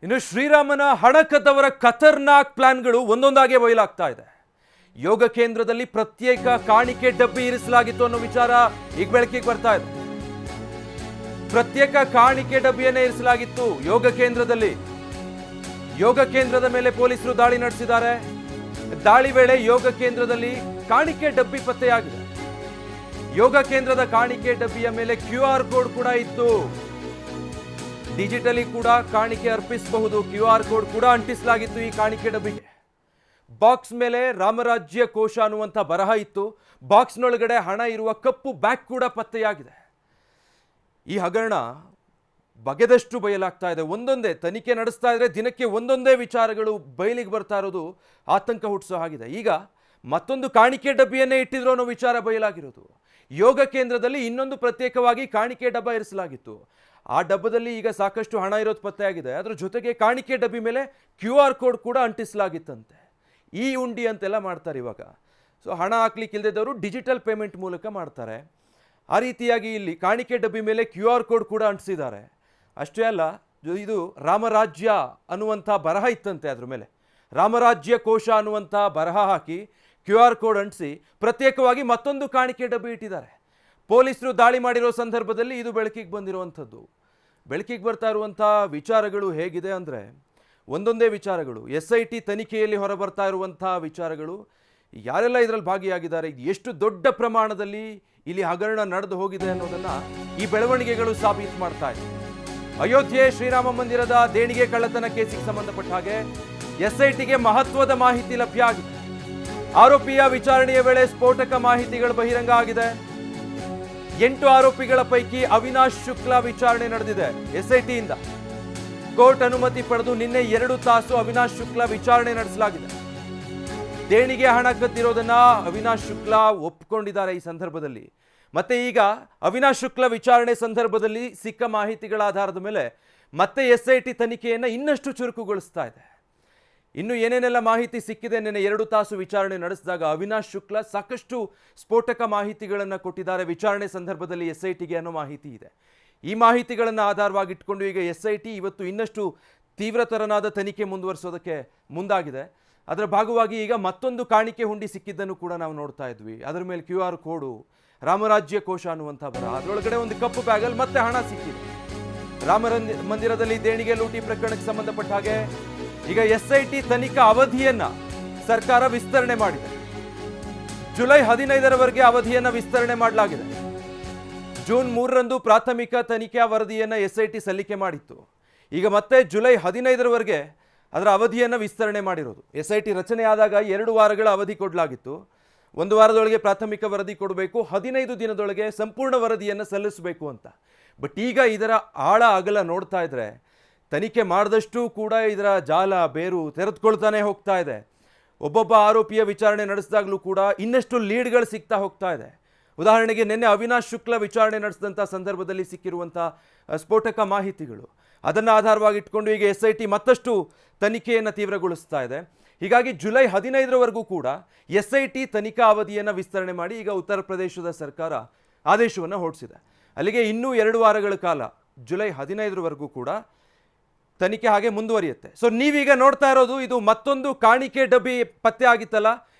ಇನ್ನು ಶ್ರೀರಾಮನ ಹಣಕದ್ದವರ ಖತರ್ನಾಕ್ ಪ್ಲಾನ್ಗಳು ಒಂದೊಂದಾಗೆ ಬಯಲಾಗ್ತಾ ಇದೆ. ಯೋಗ ಕೇಂದ್ರದಲ್ಲಿ ಪ್ರತ್ಯೇಕ ಕಾಣಿಕೆ ಡಬ್ಬಿ ಇರಿಸಲಾಗಿತ್ತು ಅನ್ನೋ ವಿಚಾರ ಈಗ ಬೆಳಕಿಗೆ ಬರ್ತಾ ಇದೆ. ಪ್ರತ್ಯೇಕ ಕಾಣಿಕೆ ಡಬ್ಬಿಯನ್ನೇ ಇರಿಸಲಾಗಿತ್ತು ಯೋಗ ಕೇಂದ್ರದಲ್ಲಿ. ಯೋಗ ಕೇಂದ್ರದ ಮೇಲೆ ಪೊಲೀಸರು ದಾಳಿ ನಡೆಸಿದ್ದಾರೆ. ದಾಳಿ ವೇಳೆ ಯೋಗ ಕೇಂದ್ರದಲ್ಲಿ ಕಾಣಿಕೆ ಡಬ್ಬಿ ಪತ್ತೆಯಾಗಿದೆ. ಯೋಗ ಕೇಂದ್ರದ ಕಾಣಿಕೆ ಡಬ್ಬಿಯ ಮೇಲೆ QR ಕೋಡ್ ಕೂಡ ಇತ್ತು. ಡಿಜಿಟಲಿ ಕೂಡ ಕಾಣಿಕೆ ಅರ್ಪಿಸಬಹುದು. QR ಕೋಡ್ ಕೂಡ ಅಂಟಿಸಲಾಗಿತ್ತು ಈ ಕಾಣಿಕೆ ಡಬ್ಬಿಗೆ. ಬಾಕ್ಸ್ ಮೇಲೆ ರಾಮರಾಜ್ಯ ಕೋಶ ಅನ್ನುವಂಥ ಬರಹ ಇತ್ತು. ಬಾಕ್ಸ್ನೊಳಗಡೆ ಹಣ ಇರುವ ಕಪ್ಪು ಬ್ಯಾಗ್ ಕೂಡ ಪತ್ತೆಯಾಗಿದೆ. ಈ ಹಗರಣ ಬಗೆದಷ್ಟು ಬಯಲಾಗ್ತಾ ಇದೆ. ಒಂದೊಂದೇ ತನಿಖೆ ನಡೆಸ್ತಾ ಇದ್ರೆ ದಿನಕ್ಕೆ ಒಂದೊಂದೇ ವಿಚಾರಗಳು ಬಯಲಿಗೆ ಬರ್ತಾ ಇರೋದು ಆತಂಕ ಹುಟ್ಟಿಸೋ ಹಾಗಿದೆ. ಈಗ ಮತ್ತೊಂದು ಕಾಣಿಕೆ ಡಬ್ಬಿಯನ್ನೇ ಇಟ್ಟಿದ್ರು ಅನ್ನೋ ವಿಚಾರ ಬಯಲಾಗಿರೋದು. ಯೋಗ ಕೇಂದ್ರದಲ್ಲಿ ಇನ್ನೊಂದು ಪ್ರತ್ಯೇಕವಾಗಿ ಕಾಣಿಕೆ ಡಬ್ಬ ಇರಿಸಲಾಗಿತ್ತು. ಆ ಡಬ್ಬದಲ್ಲಿ ಈಗ ಸಾಕಷ್ಟು ಹಣ ಇರೋದು ಪತ್ತೆಯಾಗಿದೆ. ಅದರ ಜೊತೆಗೆ ಕಾಣಿಕೆ ಡಬ್ಬಿ ಮೇಲೆ QR ಕೋಡ್ ಕೂಡ ಅಂಟಿಸಲಾಗಿತ್ತಂತೆ. ಈ ಉಂಡಿ ಅಂತೆಲ್ಲ ಮಾಡ್ತಾರೆ ಇವಾಗ. ಸೊ ಹಣ ಹಾಕ್ಲಿಕ್ಕೆ ಇಲ್ಲದಿದ್ದವರು ಡಿಜಿಟಲ್ ಪೇಮೆಂಟ್ ಮೂಲಕ ಮಾಡ್ತಾರೆ. ಆ ರೀತಿಯಾಗಿ ಇಲ್ಲಿ ಕಾಣಿಕೆ ಡಬ್ಬಿ ಮೇಲೆ QR ಕೋಡ್ ಕೂಡ ಅಂಟಿಸಿದ್ದಾರೆ. ಅಷ್ಟೇ ಅಲ್ಲ, ಇದು ರಾಮರಾಜ್ಯ ಅನ್ನುವಂಥ ಬರಹ ಇತ್ತಂತೆ. ಅದ್ರ ಮೇಲೆ ರಾಮರಾಜ್ಯ ಕೋಶ ಅನ್ನುವಂಥ ಬರಹ ಹಾಕಿ QR ಕೋಡ್ ಅಂಟಿಸಿ ಪ್ರತ್ಯೇಕವಾಗಿ ಮತ್ತೊಂದು ಕಾಣಿಕೆ ಡಬ್ಬಿ ಇಟ್ಟಿದ್ದಾರೆ. ಪೊಲೀಸರು ದಾಳಿ ಮಾಡಿರೋ ಸಂದರ್ಭದಲ್ಲಿ ಇದು ಬೆಳಕಿಗೆ ಬಂದಿರುವಂಥದ್ದು. ಬೆಳಕಿಗೆ ಬರ್ತಾ ಇರುವಂಥ ವಿಚಾರಗಳು ಹೇಗಿದೆ ಅಂದರೆ ಒಂದೊಂದೇ ವಿಚಾರಗಳು. SIT ತನಿಖೆಯಲ್ಲಿ ಹೊರಬರ್ತಾ ಇರುವಂಥ ವಿಚಾರಗಳು, ಯಾರೆಲ್ಲ ಇದರಲ್ಲಿ ಭಾಗಿಯಾಗಿದ್ದಾರೆ, ಎಷ್ಟು ದೊಡ್ಡ ಪ್ರಮಾಣದಲ್ಲಿ ಇಲ್ಲಿ ಹಗರಣ ನಡೆದು ಹೋಗಿದೆ ಅನ್ನೋದನ್ನು ಈ ಬೆಳವಣಿಗೆಗಳು ಸಾಬೀತು ಮಾಡ್ತಾ ಇದೆ. ಅಯೋಧ್ಯೆ ಶ್ರೀರಾಮ ಮಂದಿರದ ದೇಣಿಗೆ ಕಳ್ಳತನ ಕೇಸಿಗೆ ಸಂಬಂಧಪಟ್ಟ ಹಾಗೆ SITಗೆ ಮಹತ್ವದ ಮಾಹಿತಿ ಲಭ್ಯ ಆಗಿದೆ. ಆರೋಪಿಯ ವಿಚಾರಣೆಯ ವೇಳೆ ಸ್ಫೋಟಕ ಮಾಹಿತಿಗಳು ಬಹಿರಂಗ ಆಗಿದೆ. 8 ಆರೋಪಿಗಳ ಪೈಕಿ ಅವಿನಾಶ್ ಶುಕ್ಲಾ ವಿಚಾರಣೆ ನಡೆದಿದೆ. SIT ಇಂದ ಕೋರ್ಟ್ ಅನುಮತಿ ಪಡೆದು ನಿನ್ನೆ 2 ತಾಸು ಅವಿನಾಶ್ ಶುಕ್ಲಾ ವಿಚಾರಣೆ ನಡೆಸಲಾಗಿದೆ. ದೇಣಿಗೆ ಹಣ ಕದ್ದಿರೋದನ್ನ ಅವಿನಾಶ್ ಶುಕ್ಲಾ ಒಪ್ಪಿಕೊಂಡಿದ್ದಾರೆ ಈ ಸಂದರ್ಭದಲ್ಲಿ. ಮತ್ತೆ ಈಗ ಅವಿನಾಶ್ ಶುಕ್ಲಾ ವಿಚಾರಣೆ ಸಂದರ್ಭದಲ್ಲಿ ಸಿಕ್ಕ ಮಾಹಿತಿಗಳ ಆಧಾರದ ಮೇಲೆ ಮತ್ತೆ SIT ತನಿಖೆಯನ್ನು ಇನ್ನಷ್ಟು ಚುರುಕುಗೊಳಿಸ್ತಾ ಇದೆ. ಇನ್ನು ಏನೇನೆಲ್ಲ ಮಾಹಿತಿ ಸಿಕ್ಕಿದೆ, ನಿನ್ನೆ 2 ತಾಸು ವಿಚಾರಣೆ ನಡೆಸಿದಾಗ ಅವಿನಾಶ್ ಶುಕ್ಲಾ ಸಾಕಷ್ಟು ಸ್ಫೋಟಕ ಮಾಹಿತಿಗಳನ್ನು ಕೊಟ್ಟಿದ್ದಾರೆ ವಿಚಾರಣೆ ಸಂದರ್ಭದಲ್ಲಿ SITಗೆ ಅನ್ನೋ ಮಾಹಿತಿ ಇದೆ. ಈ ಮಾಹಿತಿಗಳನ್ನು ಆಧಾರವಾಗಿಟ್ಕೊಂಡು ಈಗ SIT ಇವತ್ತು ಇನ್ನಷ್ಟು ತೀವ್ರತರನಾದ ತನಿಖೆ ಮುಂದುವರಿಸೋದಕ್ಕೆ ಮುಂದಾಗಿದೆ. ಅದರ ಭಾಗವಾಗಿ ಈಗ ಮತ್ತೊಂದು ಕಾಣಿಕೆ ಹುಂಡಿ ಸಿಕ್ಕಿದ್ದನ್ನು ಕೂಡ ನಾವು ನೋಡ್ತಾ ಇದ್ವಿ. ಅದರ ಮೇಲೆ QR ಕೋಡು, ರಾಮರಾಜ್ಯ ಕೋಶ ಅನ್ನುವಂಥ ಬರಹ, ಅದರೊಳಗಡೆ ಒಂದು ಕಪ್ಪು ಬ್ಯಾಗಲ್ಲಿ ಮತ್ತೆ ಹಣ ಸಿಕ್ಕಿದೆ. ರಾಮ ಮಂದಿರದಲ್ಲಿ ದೇಣಿಗೆ ಲೂಟಿ ಪ್ರಕರಣಕ್ಕೆ ಸಂಬಂಧಪಟ್ಟ ಹಾಗೆ ಈಗ SIT ತನಿಖಾ ಅವಧಿಯನ್ನ ಸರ್ಕಾರ ವಿಸ್ತರಣೆ ಮಾಡಿದೆ. ಜುಲೈ 15ರವರೆಗೆ ಅವಧಿಯನ್ನ ವಿಸ್ತರಣೆ ಮಾಡಲಾಗಿದೆ. ಜೂನ್ 3ರಂದು ಪ್ರಾಥಮಿಕ ತನಿಖಾ ವರದಿಯನ್ನ SIT ಸಲ್ಲಿಕೆ ಮಾಡಿತ್ತು. ಈಗ ಮತ್ತೆ ಜುಲೈ 15ರವರೆಗೆ ಅದರ ಅವಧಿಯನ್ನು ವಿಸ್ತರಣೆ ಮಾಡಿರೋದು. SIT ರಚನೆ ಆದಾಗ 2 ವಾರಗಳ ಅವಧಿ ಕೊಡಲಾಗಿತ್ತು. 1 ವಾರದೊಳಗೆ ಪ್ರಾಥಮಿಕ ವರದಿ ಕೊಡಬೇಕು, 15 ದಿನದೊಳಗೆ ಸಂಪೂರ್ಣ ವರದಿಯನ್ನು ಸಲ್ಲಿಸಬೇಕು ಅಂತ. ಬಟ್ ಈಗ ಇದರ ಆಳ ಅಗಲ ನೋಡ್ತಾ ಇದ್ರೆ ತನಿಖೆ ಮಾಡಿದಷ್ಟು ಕೂಡ ಇದರ ಜಾಲ ಬೇರು ತೆರೆದುಕೊಳ್ತಾನೆ ಹೋಗ್ತಾ ಇದೆ. ಒಬ್ಬೊಬ್ಬ ಆರೋಪಿಯ ವಿಚಾರಣೆ ನಡೆಸಿದಾಗಲೂ ಕೂಡ ಇನ್ನಷ್ಟು ಲೀಡ್ಗಳು ಸಿಗ್ತಾ ಹೋಗ್ತಾ ಇದೆ. ಉದಾಹರಣೆಗೆ ನಿನ್ನೆ ಅವಿನಾಶ್ ಶುಕ್ಲಾ ವಿಚಾರಣೆ ನಡೆಸಿದಂಥ ಸಂದರ್ಭದಲ್ಲಿ ಸಿಕ್ಕಿರುವಂಥ ಸ್ಫೋಟಕ ಮಾಹಿತಿಗಳು, ಅದನ್ನು ಆಧಾರವಾಗಿಟ್ಕೊಂಡು ಈಗ SIT ಮತ್ತಷ್ಟು ತನಿಖೆಯನ್ನು ತೀವ್ರಗೊಳಿಸ್ತಾ ಇದೆ. ಹೀಗಾಗಿ ಜುಲೈ 15ರವರೆಗೂ ಕೂಡ SIT ತನಿಖಾ ಅವಧಿಯನ್ನು ವಿಸ್ತರಣೆ ಮಾಡಿ ಈಗ ಉತ್ತರ ಪ್ರದೇಶದ ಸರ್ಕಾರ ಆದೇಶವನ್ನು ಹೊರಡಿಸಿದೆ. ಅಲ್ಲಿಗೆ ಇನ್ನೂ 2 ವಾರಗಳ ಕಾಲ ಜುಲೈ 15ರವರೆಗೂ ಕೂಡ ತನಿಖೆ ಹಾಗೆ ಮುಂದುವರಿಯುತ್ತೆ. ಸೊ ನೀವೀಗ ನೋಡ್ತಾ ಇರೋದು ಇದು ಮತ್ತೊಂದು ಕಾಣಿಕೆ ಡಬ್ಬಿ ಪತ್ತೆ ಆಗಿತ್ತಲ್ಲ,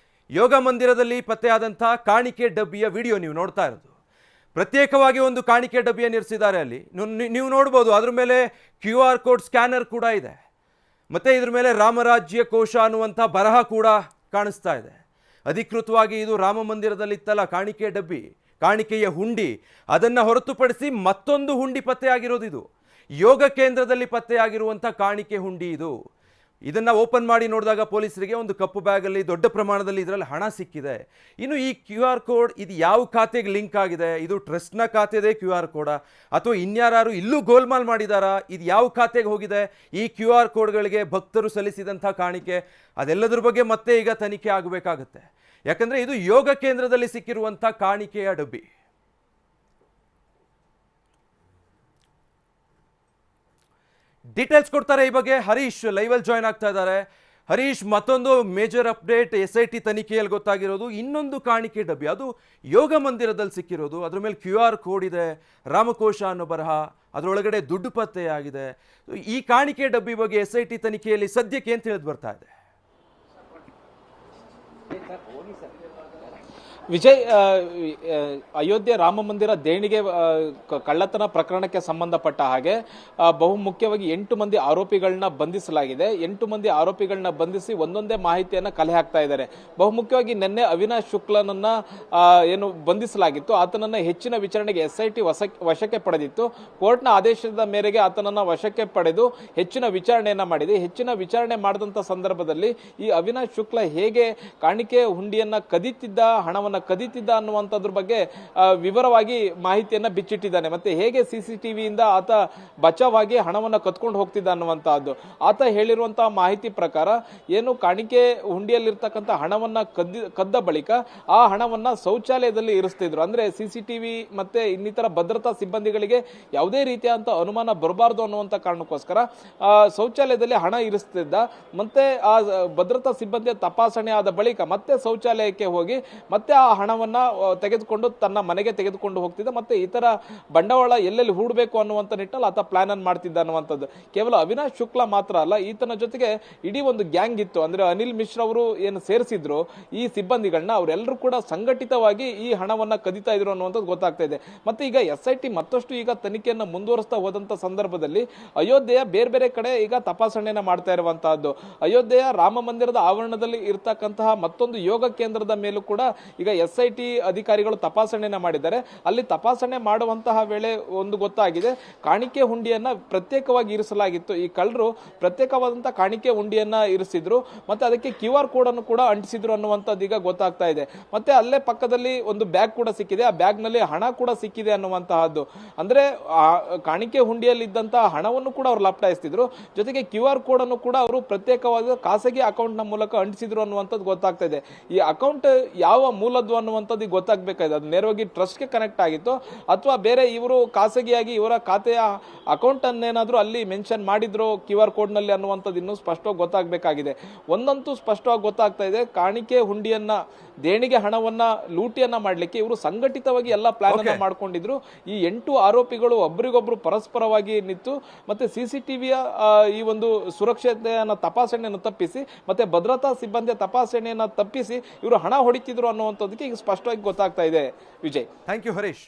ಯೋಗ ಮಂದಿರದಲ್ಲಿ ಪತ್ತೆಯಾದಂಥ ಕಾಣಿಕೆ ಡಬ್ಬಿಯ ವಿಡಿಯೋ ನೀವು ನೋಡ್ತಾ ಇರೋದು. ಪ್ರತ್ಯೇಕವಾಗಿ ಒಂದು ಕಾಣಿಕೆ ಡಬ್ಬಿಯನ್ನು ಇರಿಸಿದ್ದಾರೆ. ಅಲ್ಲಿ ನೀವು ನೋಡ್ಬೋದು, ಅದ್ರ ಮೇಲೆ QR ಕೋಡ್ ಸ್ಕ್ಯಾನರ್ ಕೂಡ ಇದೆ. ಮತ್ತು ಇದ್ರ ಮೇಲೆ ರಾಮರಾಜ್ಯ ಕೋಶ ಅನ್ನುವಂಥ ಬರಹ ಕೂಡ ಕಾಣಿಸ್ತಾ ಇದೆ. ಅಧಿಕೃತವಾಗಿ ಇದು ರಾಮ ಮಂದಿರದಲ್ಲಿತ್ತಲ್ಲ ಕಾಣಿಕೆ ಡಬ್ಬಿ, ಕಾಣಿಕೆಯ ಹುಂಡಿ, ಅದನ್ನು ಹೊರತುಪಡಿಸಿ ಮತ್ತೊಂದು ಹುಂಡಿ ಪತ್ತೆಯಾಗಿರೋದು. ಇದು ಯೋಗ ಕೇಂದ್ರದಲ್ಲಿ ಪತ್ತೆಯಾಗಿರುವಂಥ ಕಾಣಿಕೆ ಹುಂಡಿ. ಇದನ್ನು ಓಪನ್ ಮಾಡಿ ನೋಡಿದಾಗ ಪೊಲೀಸರಿಗೆ ಒಂದು ಕಪ್ಪು ಬ್ಯಾಗಲ್ಲಿ ದೊಡ್ಡ ಪ್ರಮಾಣದಲ್ಲಿ ಇದರಲ್ಲಿ ಹಣ ಸಿಕ್ಕಿದೆ. ಇನ್ನು ಈ QR ಕೋಡ್ ಇದು ಯಾವ ಖಾತೆಗೆ ಲಿಂಕ್ ಆಗಿದೆ, ಇದು ಟ್ರಸ್ಟ್ನ ಖಾತೆದೇ QR ಕೋಡ ಅಥವಾ ಇನ್ಯಾರು ಇಲ್ಲೂ ಗೋಲ್ಮಾಲ್ ಮಾಡಿದಾರಾ, ಇದು ಯಾವ ಖಾತೆಗೆ ಹೋಗಿದೆ, ಈ QR ಕೋಡ್ಗಳಿಗೆ ಭಕ್ತರು ಸಲ್ಲಿಸಿದಂಥ ಕಾಣಿಕೆ, ಅದೆಲ್ಲದ್ರ ಬಗ್ಗೆ ಮತ್ತೆ ಈಗ ತನಿಖೆ ಆಗಬೇಕಾಗತ್ತೆ. ಯಾಕಂದರೆ ಇದು ಯೋಗ ಕೇಂದ್ರದಲ್ಲಿ ಸಿಕ್ಕಿರುವಂಥ ಕಾಣಿಕೆಯ ಡಬ್ಬಿ. ಡೀಟೇಲ್ಸ್ ಕೊಡ್ತಾರೆ ಈ ಬಗ್ಗೆ ಹರೀಶ್ ಲೈವಲ್ಲಿ ಜಾಯ್ನ್ ಆಗ್ತಾ ಇದ್ದಾರೆ. ಹರೀಶ್, ಮತ್ತೊಂದು ಮೇಜರ್ ಅಪ್ಡೇಟ್ SIT ತನಿಖೆಯಲ್ಲಿ ಗೊತ್ತಾಗಿರೋದು, ಇನ್ನೊಂದು ಕಾಣಿಕೆ ಡಬ್ಬಿ, ಅದು ಯೋಗ ಮಂದಿರದಲ್ಲಿ ಸಿಕ್ಕಿರೋದು. ಅದ್ರ ಮೇಲೆ QR ಕೋಡ್ ಇದೆ, ರಾಮಕೋಶ ಅನ್ನೋ ಬರಹ, ಅದರೊಳಗಡೆ ದುಡ್ಡು ಪತ್ತೆಯಾಗಿದೆ. ಈ ಕಾಣಿಕೆ ಡಬ್ಬಿ ಬಗ್ಗೆ SIT ತನಿಖೆಯಲ್ಲಿ ಸದ್ಯಕ್ಕೆ ಏನು ತಿಳಿದು ಬರ್ತಾ ಇದೆ? ವಿಜಯ್, ಅಯೋಧ್ಯೆ ರಾಮ ಮಂದಿರ ದೇಣಿಗೆ ಕಳ್ಳತನ ಪ್ರಕರಣಕ್ಕೆ ಸಂಬಂಧಪಟ್ಟ ಹಾಗೆ ಬಹುಮುಖ್ಯವಾಗಿ 8 ಮಂದಿ ಆರೋಪಿಗಳನ್ನ ಬಂಧಿಸಲಾಗಿದೆ. 8 ಮಂದಿ ಆರೋಪಿಗಳನ್ನ ಬಂಧಿಸಿ ಒಂದೊಂದೇ ಮಾಹಿತಿಯನ್ನ ಕಲೆ ಹಾಕ್ತಾ ಇದ್ದಾರೆ. ಬಹುಮುಖ್ಯವಾಗಿ ನಿನ್ನೆ ಅವಿನಾಶ್ ಶುಕ್ಲನನ್ನ ಏನು ಬಂಧಿಸಲಾಗಿತ್ತು, ಆತನನ್ನ ಹೆಚ್ಚಿನ ವಿಚಾರಣೆಗೆ SIT ವಶಕ್ಕೆ ಪಡೆದಿತ್ತು. ಕೋರ್ಟ್ನ ಆದೇಶದ ಮೇರೆಗೆ ಆತನನ್ನ ವಶಕ್ಕೆ ಪಡೆದು ಹೆಚ್ಚಿನ ವಿಚಾರಣೆಯನ್ನ ಮಾಡಿದೆ. ಹೆಚ್ಚಿನ ವಿಚಾರಣೆ ಮಾಡಿದಂತ ಸಂದರ್ಭದಲ್ಲಿ ಈ ಅವಿನಾಶ್ ಶುಕ್ಲ ಹೇಗೆ ಕಾಣಿಕೆ ಹುಂಡಿಯನ್ನ ಕದೀತಿದ್ದ, ಹಣವನ್ನ ಕದೀತಿದ್ದ ಅನ್ನುವಂಥದ್ರ ಬಗ್ಗೆ ವಿವರವಾಗಿ ಮಾಹಿತಿಯನ್ನ ಬಿಚ್ಚಿಟ್ಟಿದ್ದಾನೆ. ಮತ್ತೆ ಹೇಗೆ CCTVಯಿಂದ ಆತ ಬಚಾವಾಗಿ ಹಣವನ್ನ ಕತ್ಕೊಂಡು ಹೋಗ್ತಿದ್ದ ಅನ್ನುವಂತಹದ್ದು. ಆತ ಹೇಳಿರುವಂತಹ ಮಾಹಿತಿ ಪ್ರಕಾರ ಏನು ಕಾಣಿಕೆ ಹುಂಡಿಯಲ್ಲಿರ್ತಕ್ಕಂಥ ಹಣವನ್ನ ಕದ್ದ ಬಳಿಕ ಆ ಹಣವನ್ನ ಶೌಚಾಲಯದಲ್ಲಿ ಇರಿಸ್ತಿದ್ರು. ಅಂದ್ರೆ CCTV ಮತ್ತೆ ಇನ್ನಿತರ ಭದ್ರತಾ ಸಿಬ್ಬಂದಿಗಳಿಗೆ ಯಾವುದೇ ರೀತಿಯಾದಂತ ಅನುಮಾನ ಬರಬಾರದು ಅನ್ನುವಂತ ಕಾರಣಕ್ಕೋಸ್ಕರ ಶೌಚಾಲಯದಲ್ಲಿ ಹಣ ಇರಿಸ್ತಿದ್ದ. ಮತ್ತೆ ಆ ಭದ್ರತಾ ಸಿಬ್ಬಂದಿಯ ತಪಾಸಣೆ ಆದ ಬಳಿಕ ಮತ್ತೆ ಶೌಚಾಲಯಕ್ಕೆ ಹೋಗಿ ಮತ್ತೆ ಆ ಹಣವನ್ನ ತೆಗೆದುಕೊಂಡು ತನ್ನ ಮನೆಗೆ ತೆಗೆದುಕೊಂಡು ಹೋಗ್ತಿದ್ದ. ಮತ್ತೆ ಇತರ ಬಂಡವಾಳ ಎಲ್ಲೆಲ್ಲಿ ಹೂಡಬೇಕು ಅನ್ನುವಂತ ನಿಟ್ಟಲ್ಲಿ ಆತ ಪ್ಲಾನ್ ಅನ್ನು ಮಾಡ್ತಿದ್ದ ಅನ್ನುವಂಥದ್ದು. ಕೇವಲ ಅವಿನಾಶ್ ಶುಕ್ಲಾ ಮಾತ್ರ ಅಲ್ಲ, ಈತನ ಜೊತೆಗೆ ಇಡೀ ಒಂದು ಗ್ಯಾಂಗ್ ಇತ್ತು. ಅಂದ್ರೆ ಅನಿಲ್ ಮಿಶ್ರಾ ಅವರು ಏನು ಸೇರಿಸಿದ್ರು ಈ ಸಿಬ್ಬಂದಿಗಳನ್ನ, ಅವರೆಲ್ಲರೂ ಕೂಡ ಸಂಘಟಿತವಾಗಿ ಈ ಹಣವನ್ನ ಕದೀತಾ ಇದ್ರು ಅನ್ನುವಂಥದ್ದು ಗೊತ್ತಾಗ್ತಾ ಇದೆ. ಮತ್ತೆ ಈಗ SIT ಮತ್ತಷ್ಟು ಈಗ ತನಿಖೆಯನ್ನು ಮುಂದುವರಿಸ್ತಾ ಹೋದಂತ ಸಂದರ್ಭದಲ್ಲಿ ಅಯೋಧ್ಯೆಯ ಬೇರೆ ಬೇರೆ ಕಡೆ ಈಗ ತಪಾಸಣೆಯನ್ನ ಮಾಡ್ತಾ ಇರುವಂತಹದ್ದು. ಅಯೋಧ್ಯೆಯ ರಾಮ ಮಂದಿರದ ಆವರಣದಲ್ಲಿ ಇರ್ತಕ್ಕಂತಹ ಮತ್ತೊಂದು ಯೋಗ ಕೇಂದ್ರದ ಮೇಲೂ ಕೂಡ ಈಗ SIT ಅಧಿಕಾರಿಗಳು ತಪಾಸಣೆಯನ್ನ ಮಾಡಿದ್ದಾರೆ. ಅಲ್ಲಿ ತಪಾಸಣೆ ಮಾಡುವಂತಹ ವೇಳೆ ಒಂದು ಗೊತ್ತಾಗಿದೆ, ಕಾಣಿಕೆ ಹುಂಡಿಯನ್ನ ಪ್ರತ್ಯೇಕವಾಗಿ ಇರಿಸಲಾಗಿತ್ತು. ಈ ಕಳ್ಳರು ಪ್ರತ್ಯೇಕವಾದಂತಹ ಕಾಣಿಕೆ ಹುಂಡಿಯನ್ನ ಇರಿಸಿದ್ರು, ಮತ್ತೆ ಅದಕ್ಕೆ QR ಕೋಡ್ ಅನ್ನು ಕೂಡ ಅಂಟಿಸಿದ್ರು ಅನ್ನುವಂಥದ್ದು ಈಗ ಗೊತ್ತಾಗ್ತಾ ಇದೆ. ಮತ್ತೆ ಅಲ್ಲೇ ಪಕ್ಕದಲ್ಲಿ ಒಂದು ಬ್ಯಾಗ್ ಕೂಡ ಸಿಕ್ಕಿದೆ, ಆ ಬ್ಯಾಗ್ ನಲ್ಲಿ ಹಣ ಕೂಡ ಸಿಕ್ಕಿದೆ ಅನ್ನುವಂತಹದ್ದು. ಅಂದ್ರೆ ಕಾಣಿಕೆ ಹುಂಡಿಯಲ್ಲಿ ಇದ್ದಂತಹ ಹಣವನ್ನು ಕೂಡ ಅವರು ಲಪಟಾಯಿಸ್ತಿದ್ರು, ಜೊತೆಗೆ QR ಕೋಡ್ ಅನ್ನು ಕೂಡ ಅವರು ಪ್ರತ್ಯೇಕವಾದ ಖಾಸಗಿ ಅಕೌಂಟ್ ನ ಮೂಲಕ ಅಂಟಿಸಿದ್ರು ಅನ್ನುವಂಥದ್ದು ಗೊತ್ತಾಗ್ತಾ ಇದೆ. ಈ ಅಕೌಂಟ್ ಯಾವ ಮೂಲದ್ದು ಅನ್ನುವಂಥದ್ದು ಗೊತ್ತಾಗಬೇಕಾಗಿದೆ. ಅದು ನೇರವಾಗಿ ಟ್ರಸ್ಟ್ಗೆ ಕನೆಕ್ಟ್ ಆಗಿತ್ತು ಅಥವಾ ಬೇರೆ ಇವರು ಖಾಸಗಿಯಾಗಿ ಇವರ ಖಾತೆಯ ಅಕೌಂಟ್ ಅನ್ನೇನಾದ್ರೂ ಅಲ್ಲಿ ಮೆನ್ಷನ್ ಮಾಡಿದ್ರು QR ಕೋಡ್ ನಲ್ಲಿ ಅನ್ನುವಂಥದ್ದು ಇನ್ನೂ ಸ್ಪಷ್ಟವಾಗಿ ಗೊತ್ತಾಗಬೇಕಾಗಿದೆ. ಒಂದಂತೂ ಸ್ಪಷ್ಟವಾಗಿ ಗೊತ್ತಾಗ್ತಾ ಇದೆ, ಕಾಣಿಕೆ ಹುಂಡಿಯನ್ನ ದೇಣಿಗೆ ಹಣವನ್ನ ಲೂಟಿಯನ್ನ ಮಾಡ್ಲಿಕ್ಕೆ ಇವರು ಸಂಘಟಿತವಾಗಿ ಎಲ್ಲ ಪ್ಲಾನ್ ಅನ್ನ ಮಾಡ್ಕೊಂಡಿದ್ರು. ಈ 8 ಆರೋಪಿಗಳು ಒಬ್ಬರಿಗೊಬ್ರು ಪರಸ್ಪರವಾಗಿ ನಿಂತು ಮತ್ತೆ CCTVಯ ಈ ಒಂದು ಸುರಕ್ಷತೆಯನ್ನ ತಪಾಸಣೆಯನ್ನು ತಪ್ಪಿಸಿ ಮತ್ತೆ ಭದ್ರತಾ ಸಿಬ್ಬಂದಿಯ ತಪಾಸಣೆಯನ್ನ ತಪ್ಪಿಸಿ ಇವರು ಹಣ ಹೊಡಿತಿದ್ರು ಅನ್ನುವಂಥದ್ದಕ್ಕೆ ಈಗ ಸ್ಪಷ್ಟವಾಗಿ ಗೊತ್ತಾಗ್ತಾ ಇದೆ. Vijay, thank you Harish.